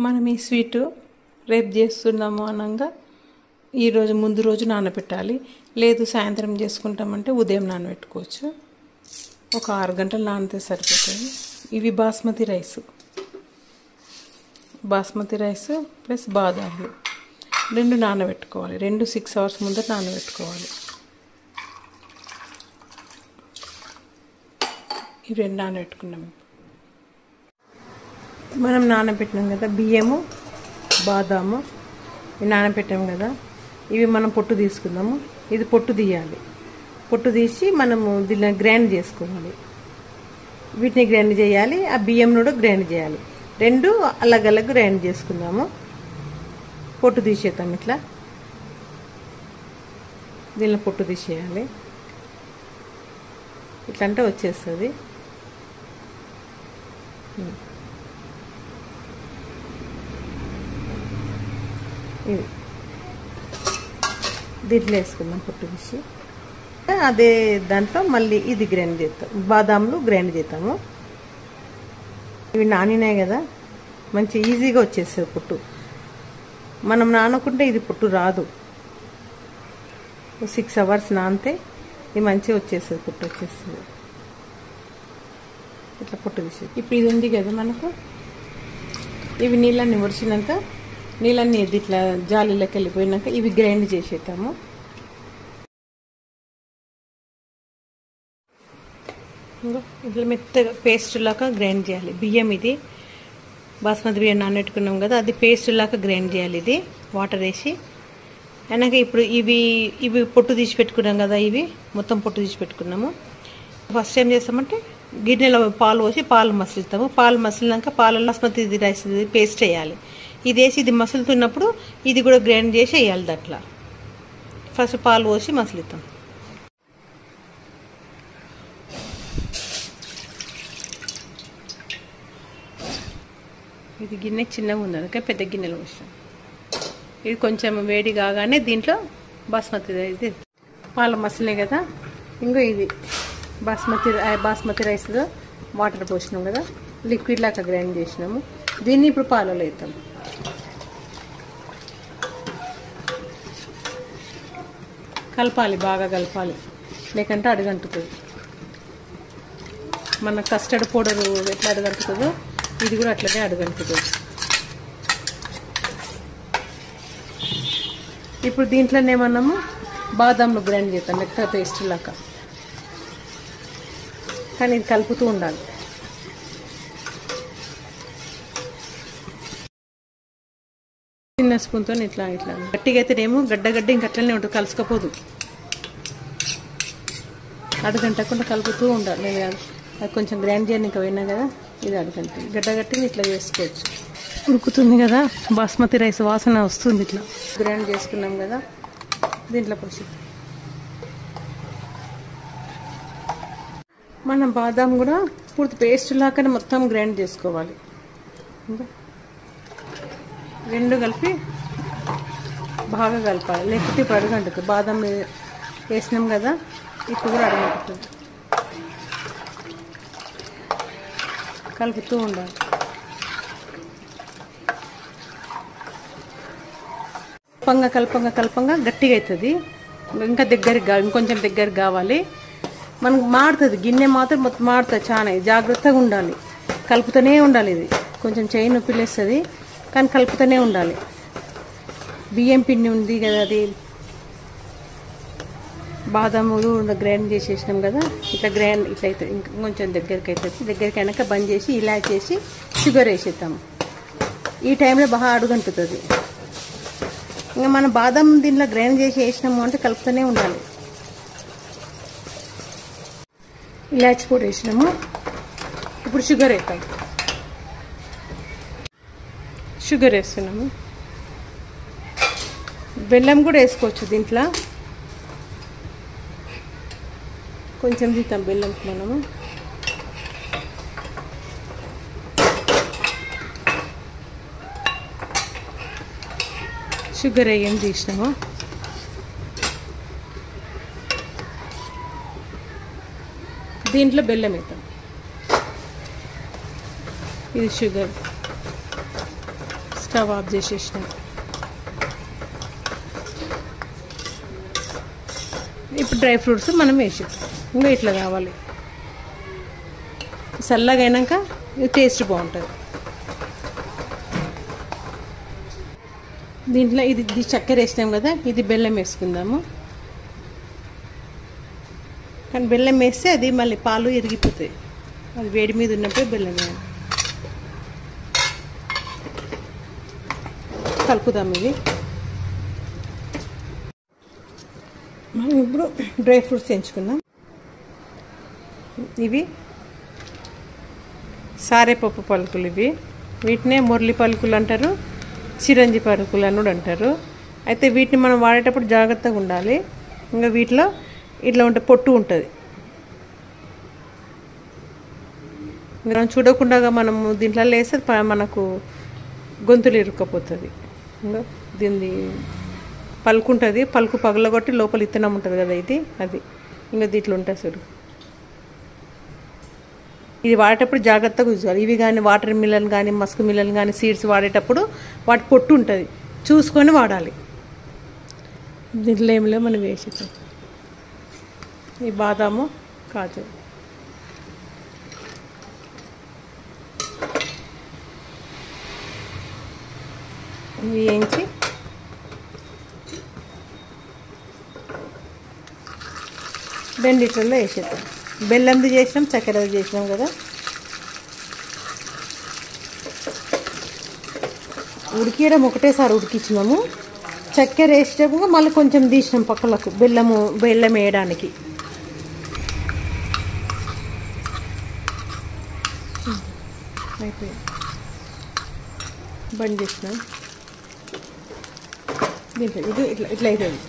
మనం ఈ స్వీటు రేపు చేస్తున్నాము అనగా ఈరోజు ముందు రోజు నానబెట్టాలి. లేదు సాయంత్రం చేసుకుంటామంటే ఉదయం నానబెట్టుకోవచ్చు. ఒక 6 గంటలు నానితే సరిపోతుంది. ఇవి బాస్మతి రైస్ ప్లస్ బాదాములు రెండు నానబెట్టుకోవాలి. 6 అవర్స్ ముందర నానబెట్టుకోవాలి. ఇవి రెండు నానబెట్టుకున్నాము. మనం నానబెట్టినాం కదా బియ్యము బాదాము ఇవి నానబెట్టాము కదా. ఇవి మనం పొట్టు తీసుకుందాము. ఇది పొట్టు తీయాలి. పొట్టు తీసి మనము దీన్ని గ్రైండ్ చేసుకోవాలి. వీటిని గ్రైండ్ చేయాలి. ఆ బియ్యం కూడా గ్రైండ్ చేయాలి. రెండు అలగ్ గ్రైండ్ చేసుకుందాము. పొట్టు తీసేద్దాం. ఇట్లా దీనిలో పొట్టు తీసేయాలి. ఇట్లా అంటే వచ్చేస్తుంది. ఇది దీంట్లో వేసుకుందాం పొట్టు తీసి. అదే దాంట్లో మళ్ళీ ఇది గ్రైండ్ చేస్తాం. బాదాములు గ్రైండ్ చేస్తాము. ఇవి నానినాయి కదా, మంచి ఈజీగా వచ్చేస్తుంది పొట్టు. మనం నానకుంటే ఇది పొట్టు రాదు. 6 అవర్స్ నానితే ఇది మంచిగా వచ్చేస్తుంది. పొట్టు వచ్చేస్తుంది. ఇట్లా పొట్టు తీసేది. ఇప్పుడు ఇది ఉంది కదా మనకు. ఇవి నీళ్ళన్నీ ఒడిచినాక నీళ్ళన్నీ ఇట్లా జాలీలోకి వెళ్ళిపోయినాక ఇవి గ్రైండ్ చేసేద్దాము. ఇట్లా మెత్తగా పేస్ట్ లాగా గ్రైండ్ చేయాలి. బియ్యం ఇది బాస్మతి బియ్యం నానబెట్టుకున్నాం కదా, అది పేస్ట్ లాగా గ్రైండ్ చేయాలి. ఇది వాటర్ వేసి అయినాక ఇప్పుడు ఇవి పొట్టు తీసి పెట్టుకున్నాం కదా, ఇవి మొత్తం పొట్టు తీసి పెట్టుకున్నాము. ఫస్ట్ ఏం చేస్తామంటే గిన్నెలో పాలు పోసి పాలు మసులుతాము. పాలు మసిలినాక పాలలో బాస్మతి రైస్ పేస్ట్ వేయాలి. ఇది వేసి ఇది మసులుతున్నప్పుడు ఇది కూడా గ్రైండ్ చేసి వేయాలి. దాంట్లో ఫస్ట్ పాలు పోసి మసులుతాం. ఇది గిన్నె చిన్నగా ఉంది అందుకే పెద్ద గిన్నెలో పోసాం. ఇది కొంచెం వేడి కాగానే దీంట్లో బాస్మతి రైస్ పాలు మసలే కదా. ఇంకో ఇది బాస్మతి రైస్లో వాటర్ పోసినాం కదా, లిక్విడ్ లాగా గ్రైండ్ చేసినాము. దీన్ని ఇప్పుడు పాలలో వేద్దాం. కలపాలి, బాగా కలపాలి, లేకంటే అడుగంటుతుంది. మన కస్టర్డ్ పౌడర్ ఎట్లా అడుగంటుతుందో ఇది కూడా అట్లనే అడుగంటుతుంది. ఇప్పుడు దీంట్లోనే మనము బాదాంలు గ్రైండ్ చేద్దాం మెత్తగా పేస్ట్ లాగా. కానీ ఇది కలుపుతూ ఉండాలి. చిన్న స్పూన్తో ఇట్లా గట్టిగా అయితేనేమో గడ్డ ఇంక అట్లనే ఉంటుంది, కలుసుకపోదు. అడుగంటకుండా కలుపుతూ ఉండాలి. అది కొంచెం గ్రైండ్ చేయని ఇంకా పోయినా కదా, ఇది అడుగంట గడ్డగట్టిని ఇట్లా చేసుకోవచ్చు. ఉడుకుతుంది కదా, బాస్మతి రైస్ వాసన వస్తుంది. ఇట్లా గ్రైండ్ చేసుకున్నాం కదా, దీంట్లో పోసి మనం బాదాం కూడా పూర్తి పేస్ట్ లాగానే మొత్తం గ్రైండ్ చేసుకోవాలి. రెండు కలిపి బాగా కలపాలి, లేకపోతే ఇప్పుడు అడుగంటుంది. బాదం వేసినాం కదా, ఇప్పుడు కూడా అడుగంటుంది. కలుపుతూ ఉండాలి. కలపంగా గట్టిగా అవుతుంది. ఇంకా ఇంకొంచెం దగ్గరికి కావాలి. మనకు మాడుతుంది. గిన్నె మాత్రం మొత్తం మాడుతుంది. చాలా జాగ్రత్తగా ఉండాలి, కలుపుతూనే ఉండాలి. ఇది కొంచెం చేయి నొప్పి లేస్తుంది, కానీ కలుపుతూనే ఉండాలి. బియ్యం పిండి ఉంది కదా, అది బాదాములు గ్రైండ్ చేసేసినాం కదా, ఇట్లా అవుతుంది. ఇంకా కొంచెం దగ్గరికి అవుతుంది. దగ్గరికి అయినాక బంద్ చేసి ఇలా చేసి షుగర్ వేసేద్దాము. ఈ టైంలో బాగా అడుగంటుతుంది. ఇంకా మనం బాదం దీంట్లో గ్రైండ్ చేసి వేసినాము అంటే కలుపుతూనే ఉండాలి. ఇలాచి పొడి వేసినాము. ఇప్పుడు షుగర్ వేస్తాం. షుగర్ వేస్తున్నాము. బెల్లం కూడా వేసుకోవచ్చు దీంట్లో. కొంచెం తీద్దాం బెల్లంకి మనము. షుగర్ ఏం తీసినాము. దీంట్లో బెల్లం వేద్దాం. ఇది షుగర్. స్టవ్ ఆఫ్ చేసేసిన. ఇప్పుడు డ్రై ఫ్రూట్స్ మనం వేసేద్దాం. ఇంకా ఇట్లా కావాలి. చల్లగా అయినాక టేస్ట్ బాగుంటుంది. దీంట్లో ఇది చక్కెర వేసినాం కదా, ఇది బెల్లం వేసుకుందాము. కానీ బెల్లం వేస్తే అది మళ్ళీ పాలు ఇరిగిపోతాయి. అది వేడి మీద ఉన్నప్పుడు బెల్లం వేయాలి. కలుపుదాం. ఇది మనం ఇప్పుడు డ్రై ఫ్రూట్స్ ఎంచుకుందాం. ఇవి సారేపప్పు పలుకులు. ఇవి వీటినే మురళి పలుకులు అంటారు, చిరంజి పలుకులు అని కూడా అంటారు. అయితే వీటిని మనం వాడేటప్పుడు జాగ్రత్తగా ఉండాలి. ఇంకా వీటిలో ఇట్లా ఉంటే పొట్టు ఉంటుంది. మనం చూడకుండా మనము దీంట్లో వేస్తే మనకు గొంతులు ఇరుక్కపోతుంది. ఇంకా దీన్ని పలుకు ఉంటుంది, పలుకు పగలగొట్టి లోపల ఇత్తనం ఉంటుంది కదా, ఇది అది ఇంకా దీంట్లో ఉంటుంది చూడు. ఇది వాడేటప్పుడు జాగ్రత్తగా చూసుకోవాలి. ఇవి కానీ వాటర్ మిలన్ కానీ మస్క్ మిలన్ కానీ సీడ్స్ వాడేటప్పుడు వాటి పొట్టు ఉంటుంది, చూసుకొని వాడాలి. దీంట్లో ఏమిలో మనం వేసేద్దాం. ఈ బాదాము, కాజు, ఇవి వేయించి 2 లీటర్లో వేసేద్దాం. బెల్లంది చేసినాం, చక్కెరది చేసినాం కదా. ఉడికేయడం ఒకటేసారి ఉడికించినాము. చక్కెర వేసేటప్పుడు మళ్ళీ కొంచెం తీసినాం పక్కలకు బెల్లం వేయడానికి. అయిపోయింది, బంద్ చేసినాం. దీంట్లో ఇది ఇట్లా అయిపోయింది.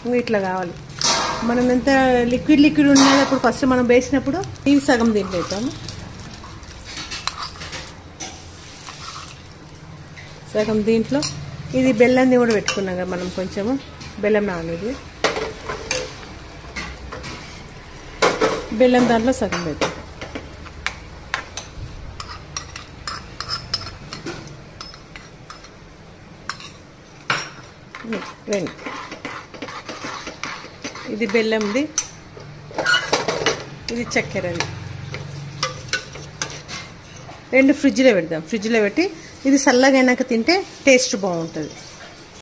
ఇంకా ఇట్లా కావాలి. మనం ఎంత లిక్విడ్ ఉన్నది అప్పుడు ఫస్ట్ మనం వేసినప్పుడు ఇవి సగం దీంట్లో అవుతాము, సగం దీంట్లో. ఇది బెల్లంది కూడా పెట్టుకున్నాం కదా మనం, కొంచెము బెల్లం నానేది బెల్లం దాంట్లో సగం పెడతాం. రెండు, ఇది బెల్లంది, ఇది చక్కెరది. 2 ఫ్రిడ్జ్లో పెడదాం. ఫ్రిడ్జ్లో పెట్టి ఇది చల్లగా అయినాక తింటే టేస్ట్ బాగుంటుంది.